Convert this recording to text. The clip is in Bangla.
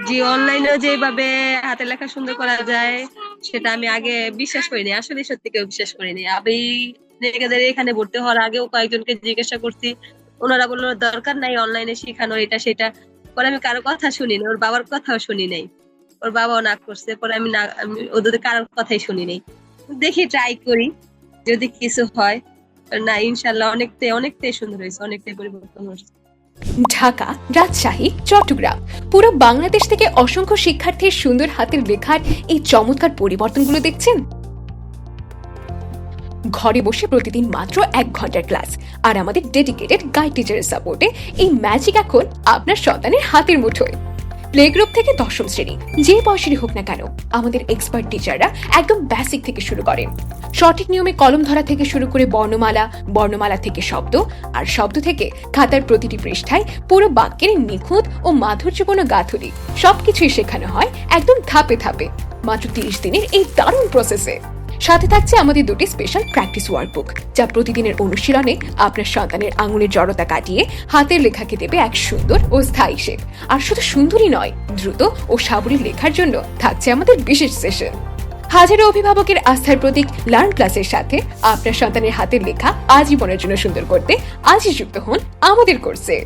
জি, অনলাইনেও যেভাবে হাতের লেখা সুন্দর করা যায় সেটা আমি আগে বিশ্বাস করিনি। আসলে সত্যি কেউ বিশ্বাস করিনি। আমি নিজেদের এখানে ভর্তি হওয়ার আগেও কয়েকজনকে জিজ্ঞাসা করছি। ওনারা বলল দরকার নাই অনলাইনে শিখানোর এটা সেটা। পরে আমি কারো কথা শুনিনি। ওর বাবার কথাও শুনি নাই। ওর বাবাও না করছে। পরে আমি ওদের কারোর কথাই শুনি নাই। দেখি ট্রাই করি। যদি কিছু হয়। না ইনশাআল্লাহ অনেকটাই সুন্দর হয়েছে। অনেকটাই পরিবর্তন হয়েছে। ঢাকা, রাজশাহী, চট্টগ্রাম পুরো বাংলাদেশ থেকে অসংখ্য শিক্ষার্থীর সুন্দর হাতের লেখার এই চমৎকার পরিবর্তনগুলো দেখছেন। ঘরে বসে প্রতিদিন মাত্র 1 ঘন্টার ক্লাস আর আমাদের ডেডিকেটেড গাইড টিচারের সাপোর্টে এই ম্যাজিক এখন আপনার সন্তানের হাতের মুঠোয়। প্লে গ্রুপ থেকে দশম শ্রেণী যে বয়সেরই হোক না কেন, আমাদের এক্সপার্ট টিচাররা একদম বেসিক থেকে শুরু করেন। সঠিক নিয়মে কলম ধরা থেকে শুরু করে বর্ণমালা, বর্ণমালা থেকে শব্দ, আর শব্দ থেকে খাতার প্রতিটি পৃষ্ঠায় পুরো বাক্যের নিখুঁত ও মাধুর্যপূর্ণ গাঁথুনি সবকিছুই শেখানো হয় একদম ধাপে ধাপে, মাত্র 30 দিনের এই দারুণ প্রসেসে। সাথে থাকছে আমাদের দুটি স্পেশাল প্র্যাকটিস ওয়ার্কবুক, যা প্রতিদিনের অনুশীলনে আপনার সন্তানের আঙুলের জড়তা কাটিয়ে হাতের লেখাকে দেবে এক সুন্দর ও স্থায়ী শেপ। আর শুধু সুন্দরই নয়, দ্রুত ও সাবলীল লেখার জন্য থাকছে আমাদের বিশেষ সেশন। হাজারো অভিভাবকের আস্থার প্রতীক লার্ন ক্লাসের সাথে আপনার সন্তানের হাতের লেখা আজীবনের জন্য সুন্দর করতে আজই যুক্ত হন আমাদের কোর্সে।